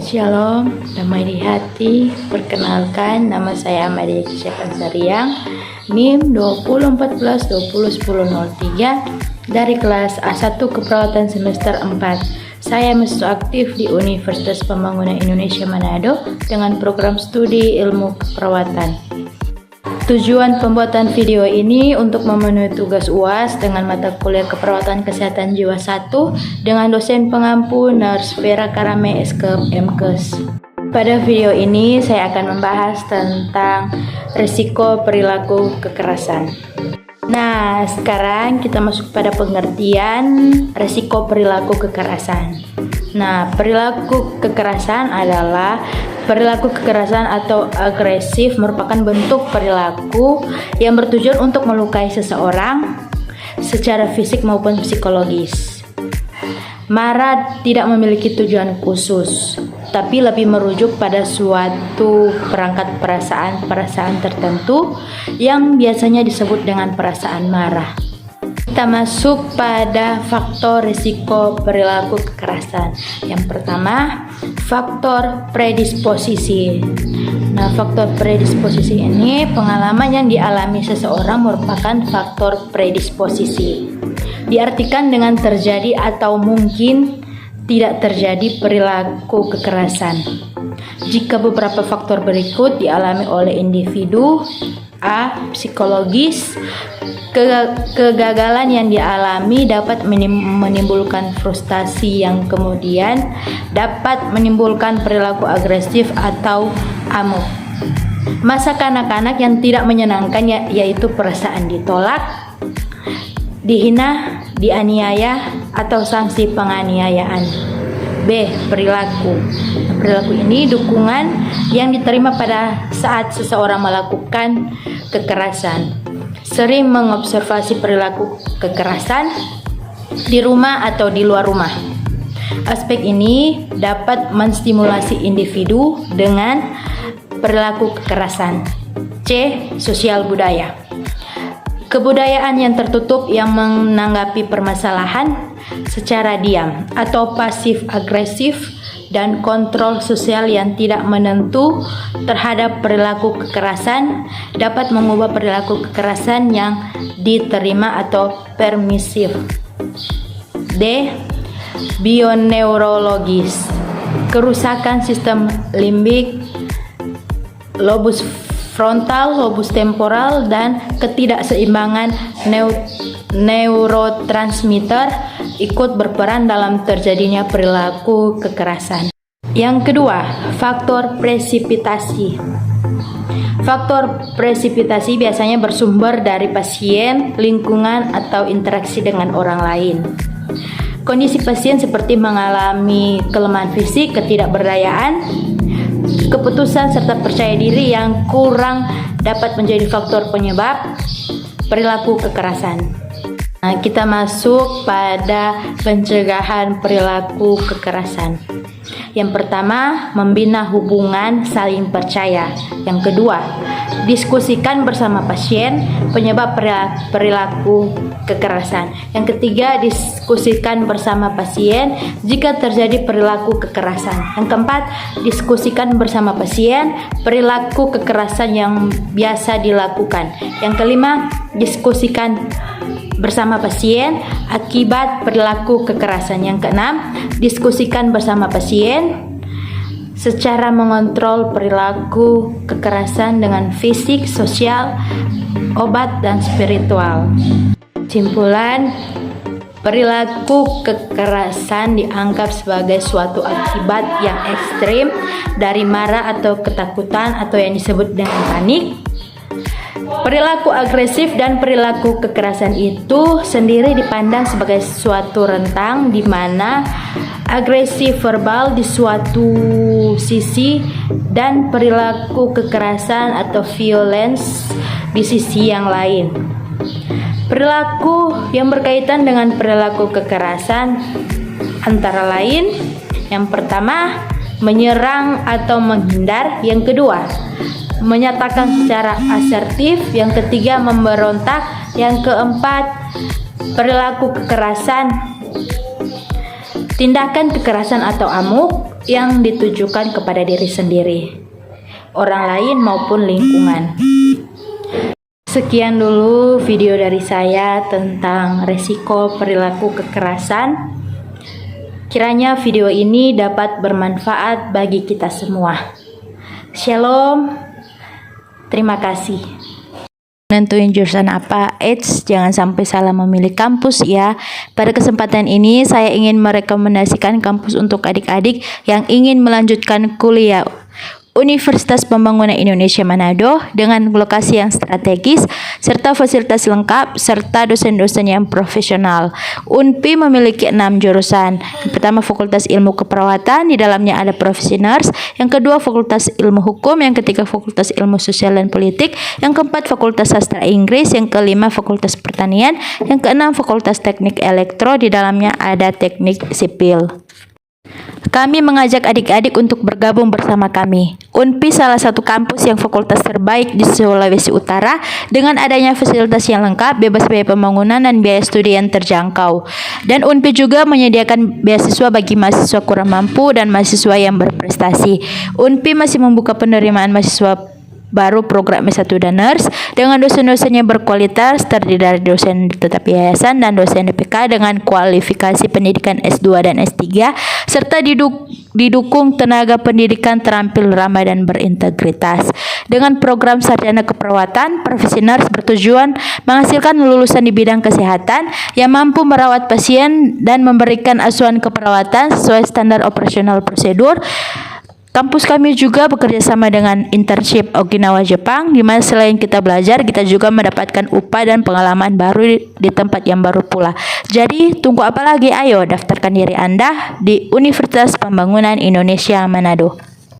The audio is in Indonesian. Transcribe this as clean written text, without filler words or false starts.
Shalom, damai di hati. Perkenalkan, nama saya Maria Kisyapan Sariang, NIM 2014-2010-03 dari kelas A1 Keperawatan semester 4. Saya mahasiswa aktif di Universitas Pembangunan Indonesia Manado dengan program studi ilmu keperawatan. Tujuan pembuatan video ini untuk memenuhi tugas UAS dengan mata kuliah keperawatan kesehatan jiwa 1 dengan dosen pengampu Nurse Vera Karame SKM MKes. Pada video ini saya akan membahas tentang risiko perilaku kekerasan. Nah, sekarang kita masuk pada pengertian risiko perilaku kekerasan. Nah, perilaku kekerasan adalah perilaku kekerasan atau agresif merupakan bentuk perilaku yang bertujuan untuk melukai seseorang secara fisik maupun psikologis. Marah tidak memiliki tujuan khusus, tapi lebih merujuk pada suatu perangkat perasaan tertentu yang biasanya disebut dengan perasaan marah. Kita masuk pada faktor risiko perilaku kekerasan. Yang pertama, faktor predisposisi. Nah, faktor predisposisi ini pengalaman yang dialami seseorang merupakan faktor predisposisi. Diartikan dengan terjadi atau mungkin tidak terjadi perilaku kekerasan. Jika beberapa faktor berikut dialami oleh individu: A. Psikologis. Kegagalan yang dialami dapat menimbulkan frustasi yang kemudian dapat menimbulkan perilaku agresif atau amuk. Masa kanak-kanak yang tidak menyenangkan yaitu perasaan ditolak, dihina, dianiaya, atau sanksi penganiayaan. B. Perilaku. Perilaku ini dukungan yang diterima pada saat seseorang melakukan kekerasan. Sering mengobservasi perilaku kekerasan di rumah atau di luar rumah. Aspek ini dapat menstimulasi individu dengan perilaku kekerasan. C. Sosial budaya. Kebudayaan yang tertutup yang menanggapi permasalahan secara diam atau pasif agresif dan kontrol sosial yang tidak menentu terhadap perilaku kekerasan dapat mengubah perilaku kekerasan yang diterima atau permisif. D. Bioneurologis. Kerusakan sistem limbik, lobus frontal, lobus temporal, dan ketidakseimbangan neurotransmitter ikut berperan dalam terjadinya perilaku kekerasan. Yang kedua, faktor presipitasi. Faktor presipitasi biasanya bersumber dari pasien, lingkungan, atau interaksi dengan orang lain. Kondisi pasien seperti mengalami kelemahan fisik, ketidakberdayaan, keputusan, serta percaya diri yang kurang dapat menjadi faktor penyebab perilaku kekerasan. Nah, kita masuk pada pencegahan perilaku kekerasan. Yang pertama, membina hubungan saling percaya. Yang kedua, diskusikan bersama pasien penyebab perilaku kekerasan. Yang ketiga, diskusikan bersama pasien jika terjadi perilaku kekerasan. Yang keempat, diskusikan bersama pasien perilaku kekerasan yang biasa dilakukan. Yang kelima, diskusikan bersama pasien akibat perilaku kekerasan. Yang keenam, diskusikan bersama pasien secara mengontrol perilaku kekerasan dengan fisik, sosial, obat, dan spiritual. Kesimpulan, perilaku kekerasan dianggap sebagai suatu akibat yang ekstrim dari marah atau ketakutan atau yang disebut dengan panik. Perilaku agresif dan perilaku kekerasan itu sendiri dipandang sebagai suatu rentang di mana agresi verbal di suatu sisi dan perilaku kekerasan atau violence di sisi yang lain. Perilaku yang berkaitan dengan perilaku kekerasan antara lain: yang pertama, menyerang atau menghindar; yang kedua, menyatakan secara asertif; yang ketiga, memberontak; yang keempat, perilaku kekerasan, tindakan kekerasan atau amuk; yang ditujukan kepada diri sendiri, orang lain maupun lingkungan. Sekian dulu video dari saya tentang resiko perilaku kekerasan. Kiranya video ini dapat bermanfaat bagi kita semua. Shalom. Terima kasih. Nentuin jurusan apa? Jangan sampai salah memilih kampus ya. Pada kesempatan ini saya ingin merekomendasikan kampus untuk adik-adik yang ingin melanjutkan kuliah. Universitas Pembangunan Indonesia Manado dengan lokasi yang strategis serta fasilitas lengkap serta dosen-dosen yang profesional. UNPI memiliki 6 jurusan. Yang pertama Fakultas Ilmu Keperawatan, di dalamnya ada Profesi Nurse. Yang kedua Fakultas Ilmu Hukum, yang ketiga Fakultas Ilmu Sosial dan Politik, yang keempat Fakultas Sastra Inggris, yang kelima Fakultas Pertanian, yang keenam Fakultas Teknik Elektro, di dalamnya ada Teknik Sipil. Kami mengajak adik-adik untuk bergabung bersama kami. UNPI salah satu kampus yang fakultas terbaik di Sulawesi Utara dengan adanya fasilitas yang lengkap, bebas biaya pembangunan dan biaya studi yang terjangkau. Dan UNPI juga menyediakan beasiswa bagi mahasiswa kurang mampu dan mahasiswa yang berprestasi. UNPI masih membuka penerimaan mahasiswa baru program S1 dan Nurse dengan dosen-dosennya berkualitas, terdiri dari dosen tetap yayasan dan dosen DPK dengan kualifikasi pendidikan S2 dan S3 serta didukung tenaga pendidikan terampil, ramah dan berintegritas. Dengan program sarjana keperawatan, Profesi Nurse bertujuan menghasilkan lulusan di bidang kesehatan yang mampu merawat pasien dan memberikan asuhan keperawatan sesuai standar operasional prosedur. Kampus kami juga bekerja sama dengan internship Okinawa Jepang, di mana selain kita belajar, kita juga mendapatkan upah dan pengalaman baru di tempat yang baru pula. Jadi, tunggu apa lagi? Ayo daftarkan diri Anda di Universitas Pembangunan Indonesia Manado.